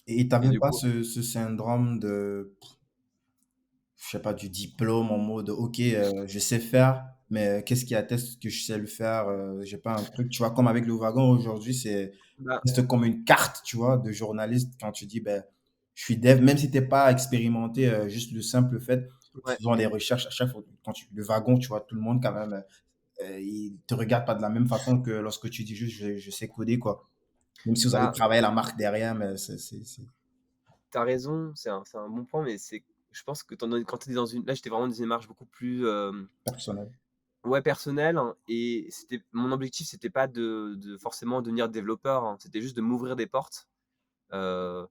Et Et t'avais du pas coup, ce syndrome de, je sais pas, du diplôme en mode: «OK, je sais faire, mais qu'est-ce qui atteste que je sais le faire?» J'ai pas un truc, tu vois? Comme avec le wagon aujourd'hui, c'est bah, reste comme une carte, tu vois, de journaliste quand tu dis: «Ben, je suis dev», même si tu es pas expérimenté, juste le simple fait, ouais, faisant les recherches à chaque fois quand tu le wagon, tu vois, tout le monde quand même, il te regarde pas de la même façon que lorsque tu dis juste: «Je sais coder», quoi. Même si vous avez bah, travaillé la marque derrière, mais c'est tu raison, c'est un bon point, mais je pense que quand tu es dans une là, j'étais vraiment dans une démarche beaucoup plus, personnel. ouais, personnelle, hein, et c'était mon objectif, c'était pas de forcément devenir développeur, hein. C'était juste de m'ouvrir des portes, heu,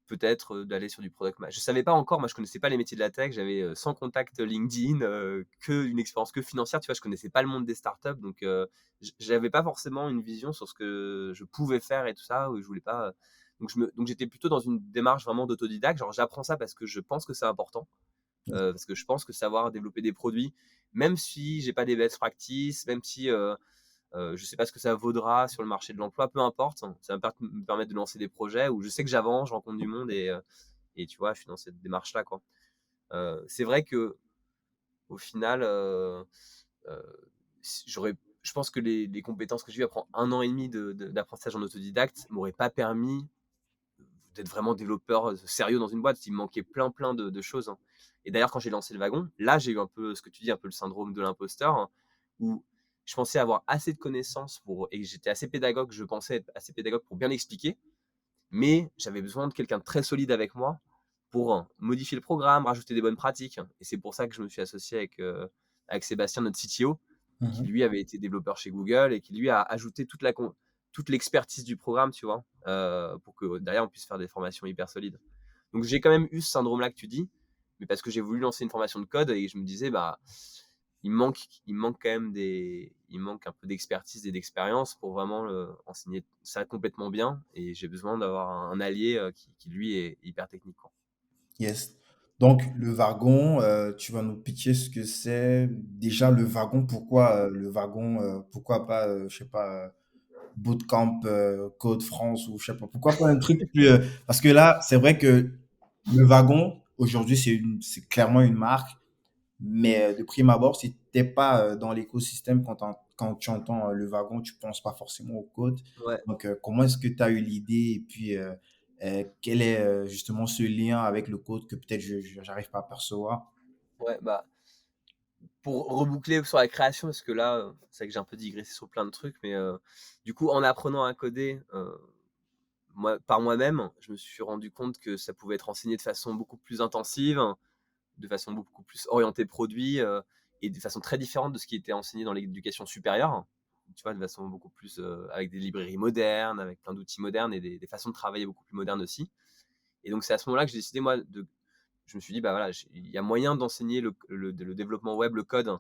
peut-être, d'aller sur du product je savais pas encore, moi, je connaissais pas les métiers de la tech, j'avais, 100 contacts LinkedIn, qu'une expérience que financière, tu vois? Je connaissais pas le monde des startups, donc j'avais pas forcément une vision sur ce que je pouvais faire et tout ça, ou je voulais pas, donc j'étais plutôt dans une démarche vraiment d'autodidacte, genre j'apprends ça parce que je pense que c'est important, parce que je pense que savoir développer des produits, même si j'ai pas des best practices, même si, je sais pas ce que ça vaudra sur le marché de l'emploi, peu importe, hein, ça va me permettre de lancer des projets où je sais que j'avance, je rencontre du monde, et tu vois, je suis dans cette démarche-là, quoi. C'est vrai que au final, si je pense que les compétences que j'ai eues après 1 an et demi d'apprentissage en autodidacte m'auraient pas permis d'être vraiment développeur, sérieux dans une boîte. Il me manquait plein de choses, hein. Et d'ailleurs, quand j'ai lancé le wagon, là, j'ai eu un peu ce que tu dis, un peu le syndrome de l'imposteur, hein, où je pensais avoir assez de connaissances et j'étais assez pédagogue, je pensais être assez pédagogue pour bien expliquer, mais j'avais besoin de quelqu'un de très solide avec moi pour modifier le programme, rajouter des bonnes pratiques. Et c'est pour ça que je me suis associé avec Sébastien, notre CTO, qui Mmh. lui avait été développeur chez Google et qui lui a ajouté toute l'expertise du programme, tu vois, pour que derrière on puisse faire des formations hyper solides. Donc j'ai quand même eu ce syndrome-là que tu dis, mais parce que j'ai voulu lancer une formation de code et je me disais, bah, il manque quand même il manque un peu d'expertise et d'expérience pour vraiment enseigner ça complètement bien. Et j'ai besoin d'avoir un allié qui lui est hyper technique, quoi. Yes. Donc le wagon, tu vas nous pitcher ce que c'est. Déjà le wagon, pourquoi, le wagon, pourquoi pas, je sais pas, Bootcamp, Code France ou je sais pas, pourquoi pas un truc plus, parce que là, c'est vrai que le wagon, aujourd'hui, c'est clairement une marque, mais de prime abord, si tu pas, dans l'écosystème quand tu entends, le wagon, tu penses pas forcément au code. Ouais, Donc, comment est-ce que tu as eu l'idée et puis, quel est, justement ce lien avec le code que peut-être j'arrive pas à percevoir? ouais, bah, pour reboucler sur la création, parce que là, c'est vrai que j'ai un peu digressé sur plein de trucs, mais du coup, en apprenant à coder, par moi-même, je me suis rendu compte que ça pouvait être enseigné de façon beaucoup plus intensive, de façon beaucoup plus orientée produit, et de façon très différente de ce qui était enseigné dans l'éducation supérieure. Tu vois, de façon beaucoup plus, avec des librairies modernes, avec plein d'outils modernes et des façons de travailler beaucoup plus modernes aussi. Et donc c'est à ce moment-là que j'ai décidé, moi, je me suis dit: «Bah, voilà, il y a moyen d'enseigner le développement web, le code,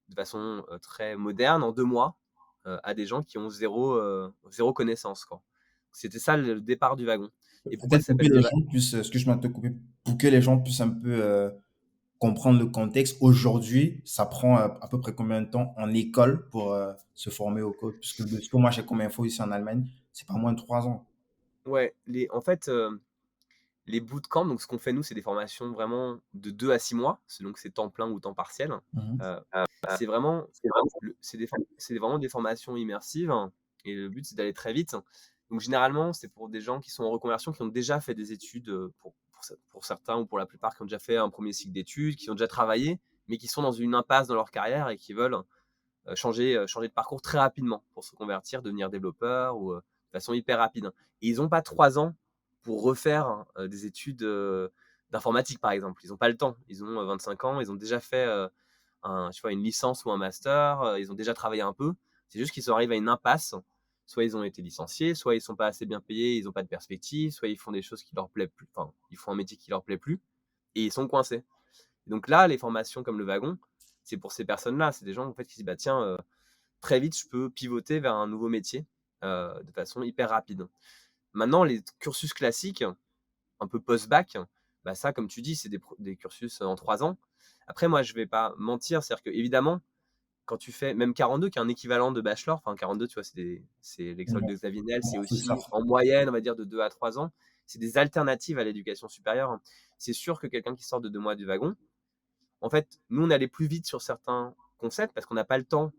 de façon, très moderne en 2 mois, à des gens qui ont zéro connaissance, quoi». C'était ça le départ du wagon. Et pourquoi Peut-être ça pour que s'appelle le les wa gens puissent, excuse-moi de te couper, pour que les gens puissent un peu, comprendre le contexte. Aujourd'hui, ça prend, à peu près combien de temps en école pour, se former au code? Puisque de ce que moi j'ai comme info ici en Allemagne, c'est pas moins de 3 ans. ouais, en fait, les bootcamps, donc ce qu'on fait nous, c'est des formations vraiment de 2 à 6 mois, selon que c'est temps plein ou temps partiel. Mmh. Heu, c'est vraiment c'est vraiment des formations immersives, hein, et le but, c'est d'aller très vite. Donc généralement, c'est pour des gens qui sont en reconversion, qui ont déjà fait des études, pour certains ou pour la plupart, qui ont déjà fait un premier cycle d'études, qui ont déjà travaillé, mais qui sont dans une impasse dans leur carrière et qui veulent, changer de parcours très rapidement pour se convertir, devenir développeur ou, de façon hyper rapide. Et ils ont pas 3 ans pour refaire, des études, d'informatique, par exemple. Ils ont pas le temps. Ils ont, 25 ans, ils ont déjà fait, une licence ou un master, ils ont déjà travaillé un peu. C'est juste qu'ils sont arrivés à une impasse. Soit ils ont été licenciés, soit ils sont pas assez bien payés, ils ont pas de perspective, soit ils font des choses qui leur plaisent plus, enfin, ils font un métier qui leur plaît plus et ils sont coincés. Et donc là, les formations comme le wagon, c'est pour ces personnes-là. C'est des gens en fait qui se disent: «Bah tiens, très vite, je peux pivoter vers un nouveau métier, de façon hyper rapide». Maintenant, les cursus classiques, un peu post-bac, bah, ça, comme tu dis, c'est des cursus en 3 ans. Après, moi, je vais pas mentir, c'est-à-dire qu'évidemment, quand tu fais même 42 qui est un équivalent de bachelor, enfin 42, tu vois, c'est l'école Ouais. de Xavier Niel, c'est Ouais, c'est ça. aussi en moyenne, on va dire de 2 à 3 ans. C'est des alternatives à l'éducation supérieure, hein. C'est sûr que quelqu'un qui sort de 2 mois du wagon, en fait, nous, on allait plus vite sur certains concepts parce qu'on n'a pas le temps.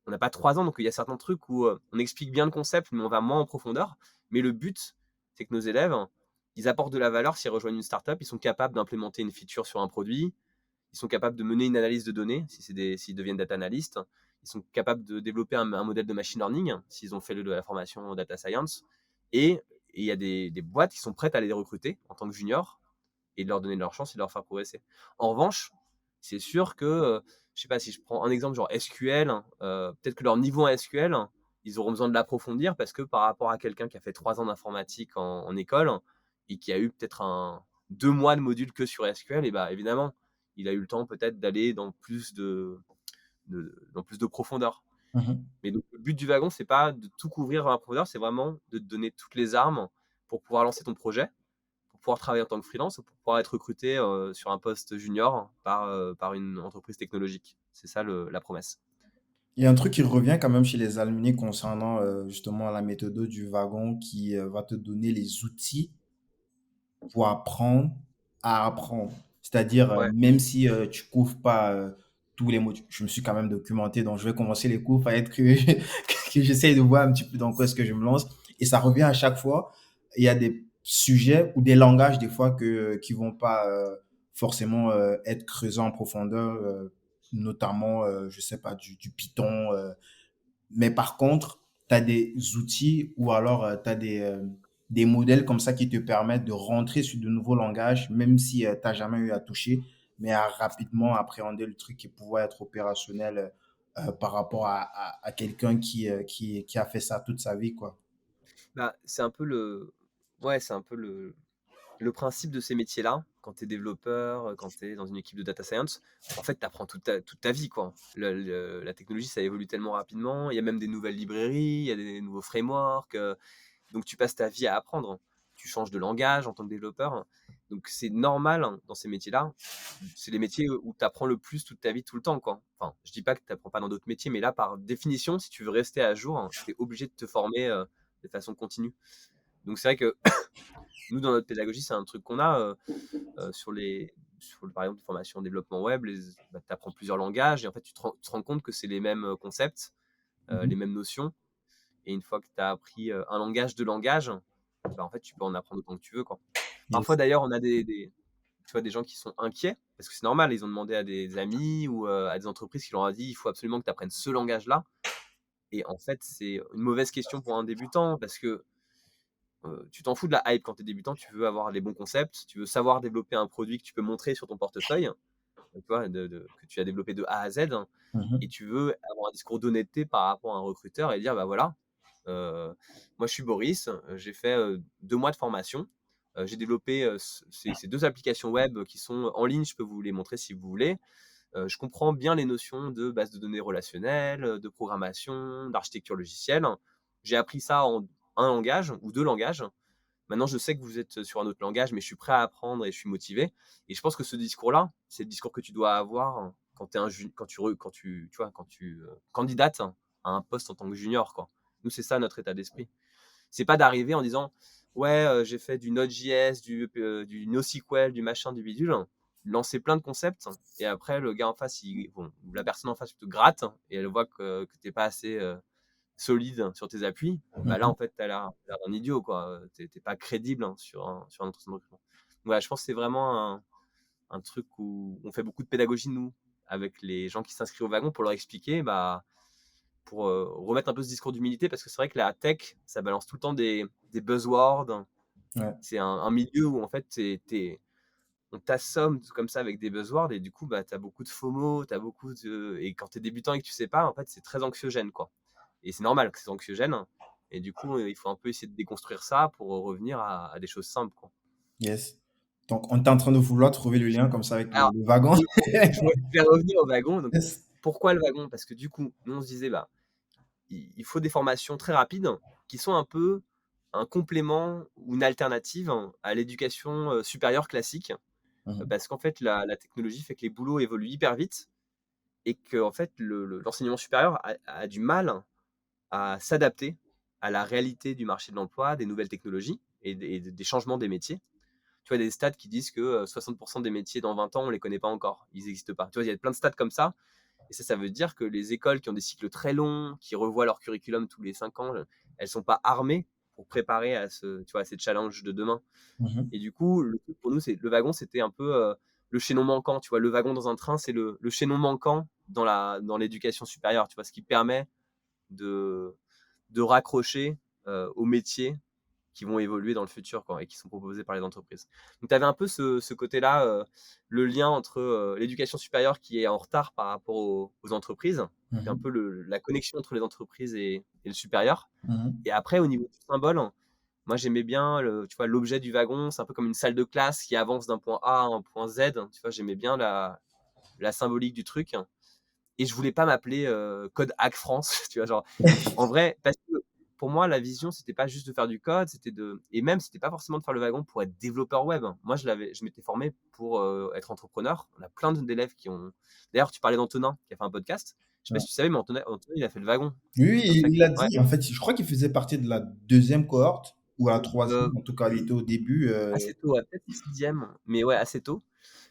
On n'a pas 3 ans, donc il y a certains trucs où, on explique bien le concept, mais on va moins en profondeur. Mais le but, c'est que nos élèves, ils apportent de la valeur s'ils rejoignent une startup, ils sont capables d'implémenter une feature sur un produit, ils sont capables de mener une analyse de données, s'ils deviennent data analystes. Ils sont capables de développer un modèle de machine learning, s'ils ont fait de la formation en data science. Et il y a des boîtes qui sont prêtes à les recruter en tant que juniors et de leur donner leur chance et de leur faire progresser. En revanche, c'est sûr que, je sais pas, si je prends un exemple genre SQL, peut-être que leur niveau en SQL, ils auront besoin de l'approfondir parce que par rapport à quelqu'un qui a fait 3 ans d'informatique en école et qui a eu peut-être 2 mois de module que sur SQL, et bah évidemment, il a eu le temps peut-être d'aller dans dans plus de profondeur. Mhm. Mais donc, le but du wagon, c'est pas de tout couvrir en profondeur, c'est vraiment de te donner toutes les armes pour pouvoir lancer ton projet, pour pouvoir travailler en tant que freelance, pour pouvoir être recruté sur un poste junior par une entreprise technologique. C'est ça la promesse. Il y a un truc qui revient quand même chez les alumni concernant justement la méthode du wagon qui va te donner les outils pour apprendre à apprendre. C'est-à-dire, Ouais. même si tu couvres pas tous les mots, je me suis quand même documenté, donc je vais commencer les cours, il être que, que j'essaye de voir un petit peu dans quoi est-ce que je me lance. Et ça revient à chaque fois. Il y a des sujets ou des langages des fois qui vont pas forcément être creusés en profondeur, notamment, je sais pas, du Python. Mais par contre, tu as des outils ou alors tu as des modèles comme ça qui te permettent de rentrer sur de nouveaux langages, même si tu n'as jamais eu à toucher, mais à rapidement appréhender le truc et pouvoir être opérationnel par rapport à quelqu'un qui a fait ça toute sa vie, quoi. Bah, c'est un peu ouais, c'est un peu le principe de ces métiers-là, quand tu es développeur, quand tu es dans une équipe de data science, en fait, tu apprends toute ta vie, quoi. La technologie, ça évolue tellement rapidement. Il y a même des nouvelles librairies, il y a des nouveaux frameworks. Donc, tu passes ta vie à apprendre. Tu changes de langage en tant que développeur. Donc, c'est normal hein, dans ces métiers-là. C'est les métiers où tu apprends le plus toute ta vie, tout le temps, quoi. Enfin, je dis pas que tu n'apprends pas dans d'autres métiers, mais là, par définition, si tu veux rester à jour, tu es obligé de te former de façon continue. Donc, c'est vrai que nous, dans notre pédagogie, c'est un truc qu'on a par exemple, les formations en développement web, tu apprends plusieurs langages et en fait, tu te rends compte que c'est les mêmes concepts, les Mhm. mêmes notions. Et une fois que tu as appris un langage, deux langages, bah, en fait, tu peux en apprendre autant que tu veux, quoi. Parfois, Yes. d'ailleurs, on a tu vois, des gens qui sont inquiets parce que c'est normal, ils ont demandé à des amis ou à des entreprises qui leur ont dit il faut absolument que tu apprennes ce langage-là. Et en fait, c'est une mauvaise question pour un débutant parce que tu t'en fous de la hype quand tu es débutant, tu veux avoir les bons concepts, tu veux savoir développer un produit que tu peux montrer sur ton portefeuille, tu vois, que tu as développé de A à Z, hein, et Mhm. tu veux avoir un discours d'honnêteté par rapport à un recruteur et dire bah voilà, euh, moi je suis Boris, j'ai fait 2 mois de formation, j'ai développé ces deux applications web qui sont en ligne, je peux vous les montrer si vous voulez. Je comprends bien les notions de base de données relationnelles, de programmation, d'architecture logicielle. J'ai appris ça en un langage ou deux langages. Maintenant, je sais que vous êtes sur un autre langage, mais je suis prêt à apprendre et je suis motivé. Et je pense que ce discours-là, c'est le discours que tu dois avoir quand, t'es un tu vois, quand tu candidates à un poste en tant que junior, quoi. Nous, c'est ça notre état d'esprit. C'est pas d'arriver en disant ouais, j'ai fait du Node.js, du NoSQL, du machin, du bidule, lancer plein de concepts. Et après, le gars en face, bon, la personne en face te gratte et elle voit que t'es pas assez solide sur tes appuis, bah là, en Mhm. fait, tu as l'air d'un idiot, quoi. T'es pas crédible hein, sur un entretien de recrutement. Voilà, je pense que c'est vraiment un truc où on fait beaucoup de pédagogie, nous, avec les gens qui s'inscrivent au wagon pour leur expliquer, bah, pour remettre un peu ce discours d'humilité, parce que c'est vrai que la tech, ça balance tout le temps des buzzwords. Ouais. C'est un milieu où, en fait, on t'assomme comme ça avec des buzzwords, et du coup, bah, tu as beaucoup de FOMO, et quand tu es débutant et que tu sais pas, en fait, c'est très anxiogène, quoi. Et c'est normal que c'est anxiogène. Et du coup, il faut un peu essayer de déconstruire ça pour revenir à des choses simples, quoi. Yes. Donc, on est en train de vouloir trouver le lien comme ça avec Alors, le wagon. je vais revenir au wagon. Donc, Yes. pourquoi le wagon? Parce que du coup, nous, on se disait, bah, il faut des formations très rapides qui sont un peu un complément ou une alternative à l'éducation supérieure classique. Mhm. Parce qu'en fait, la technologie fait que les boulots évoluent hyper vite. et qu'en fait, l'enseignement supérieur a du mal à s'adapter à la réalité du marché de l'emploi, des nouvelles technologies et des changements des métiers. Tu vois, des stats qui disent que 60% des métiers dans 20 ans, on ne les connaît pas encore, ils n'existent pas. Tu vois, il y a plein de stats comme ça. Et ça veut dire que les écoles qui ont des cycles très longs, qui revoient leur curriculum tous les 5 ans, elles ne sont pas armées pour préparer tu vois, à ces challenges de demain. Mhm. Et du coup, le truc pour nous, le wagon, c'était un peu le chaînon manquant. Tu vois, le wagon dans un train, c'est le chaînon manquant dans l'éducation supérieure. Tu vois, ce qui permet de, de raccrocher aux métiers qui vont évoluer dans le futur, quoi, et qui sont proposés par les entreprises. Donc, tu avais un peu ce côté-là, le lien entre l'éducation supérieure qui est en retard par rapport aux entreprises, donc un Mhm. peu la connexion entre les entreprises et le supérieur. Mhm. Et après, au niveau du symbole, moi j'aimais bien tu vois, l'objet du wagon, c'est un peu comme une salle de classe qui avance d'un point A à un point Z. Tu vois, j'aimais bien la symbolique du truc. Et je voulais pas m'appeler Code Hack France, tu vois, genre, en vrai, parce que pour moi, la vision, c'était pas juste de faire du code, et même, c'était pas forcément de faire le wagon pour être développeur web. Moi, je m'étais formé pour être entrepreneur. On a plein d'élèves qui ont. D'ailleurs, tu parlais d'Antonin, qui a fait un podcast. Je sais pas Ouais. si tu savais, mais Antonin, il a fait le wagon. Oui, C'est comme oui, ça il a ouais. dit, en fait, je crois qu'il faisait partie de la deuxième cohorte ou la troisième, Euh, en tout cas, il était au début. Assez tôt, ouais, peut-être sixième, mais ouais, assez tôt.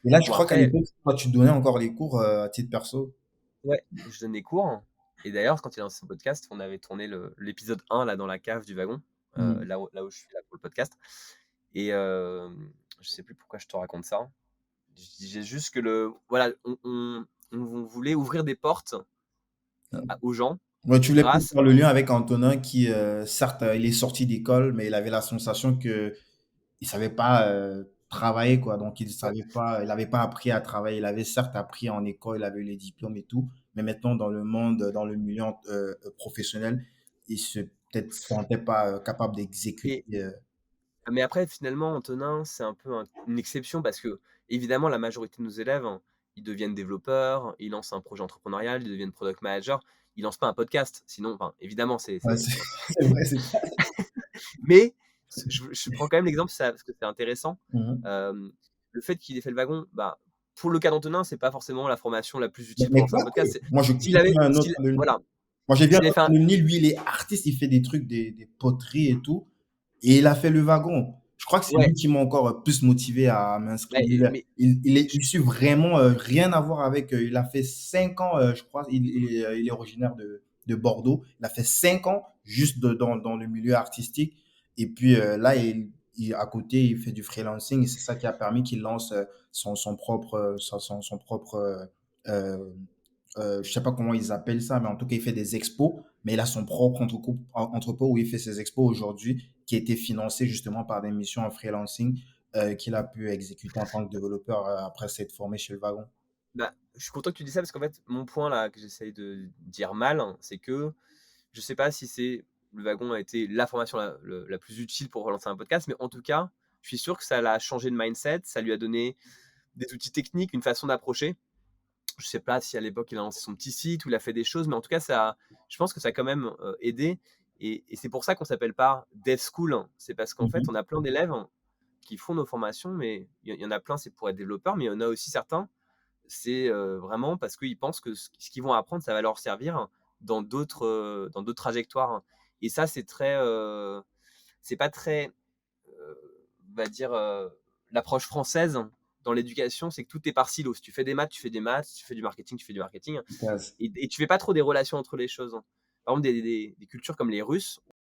Et là, je Bon, crois qu'à après, l'époque, toi, tu donnais encore les cours à titre perso. ouais, je donne des cours. Et d'ailleurs, quand il a lancé son podcast, on avait tourné l'épisode 1 là dans la cave du wagon, Mm. là où je suis là pour le podcast. Et je sais plus pourquoi je te raconte ça. Je disais juste que voilà, on voulait ouvrir des portes aux gens Ouais, tu voulais peut-être grâce. faire le lien avec Antonin qui, certes, il est sorti d'école, mais il avait la sensation que il savait pas travailler, quoi. Donc, il Ouais. savait pas, il avait pas appris à travailler. Il avait certes appris en école, il avait eu les diplômes et tout, mais maintenant, dans le monde, dans le milieu professionnel, il se peut-être sentait pas capable d'exécuter. Et, mais après, finalement, Antonin, c'est un peu une exception parce que, évidemment, la majorité de nos élèves, hein, ils deviennent développeurs, ils lancent un projet entrepreneurial, ils deviennent product manager, ils lancent pas un podcast. Sinon, enfin, évidemment, Ouais, c'est vrai, c'est ça. Mais je prends quand même l'exemple parce que c'est intéressant. Mhm. Hem, le fait qu'il ait fait le wagon, bah, pour le cas d'Antonin, c'est pas forcément la formation la plus utile pour Mais lancer un quoique, podcast. moi, S'il avait j'ai vu un autre s'il alumni. voilà, Moi, j'ai vu un s'il avait autre fait un alumni, lui, il est artiste, il fait des trucs, des poteries et tout. Et il a fait le wagon. Je crois que c'est lui ouais, qui m'a encore plus motivé à m'inscrire. ouais, mais Il est je issu vraiment rien à voir avec. Il a fait 5 ans, je crois. Il est originaire de Bordeaux. Il a fait 5 ans juste dans le milieu artistique. Et puis là, à côté, il fait du freelancing. Et c'est ça qui a permis qu'il lance son propre, son propre euh, je sais pas comment ils appellent ça, mais en tout cas, il fait des expos, mais il a son propre entrepôt où il fait ses expos aujourd'hui, qui a été financé justement par des missions en freelancing qu'il a pu exécuter en tant que développeur après s'être formé chez le Wagon. bah, je suis content que tu dis ça parce qu'en fait, mon point là que j'essaye de dire mal, hein, c'est que je sais pas si le wagon a été la formation la plus utile pour relancer un podcast, mais en tout cas, je suis sûr que ça l'a changé de mindset, ça lui a donné des outils techniques, une façon d'approcher. Je sais pas si à l'époque il a lancé son petit site ou il a fait des choses, mais en tout cas, je pense que ça a quand même aidé. Et c'est pour ça qu'on s'appelle pas Dev School, hein. C'est parce qu'en fait, on Mhm. a plein d'élèves qui font nos formations, mais il y en a plein, c'est pour être développeur, mais il y en a aussi certains, c'est vraiment parce qu'ils pensent que ce qu'ils vont apprendre, ça va leur servir dans d'autres trajectoires. Et ça, c'est pas très, on va dire, l'approche française dans l'éducation, c'est que tout est par silo. Si tu fais des maths, tu fais des maths. Si tu fais du marketing, tu fais du marketing. Yes. Et tu fais pas trop des relations entre les choses. Par exemple, des cultures comme les Russes,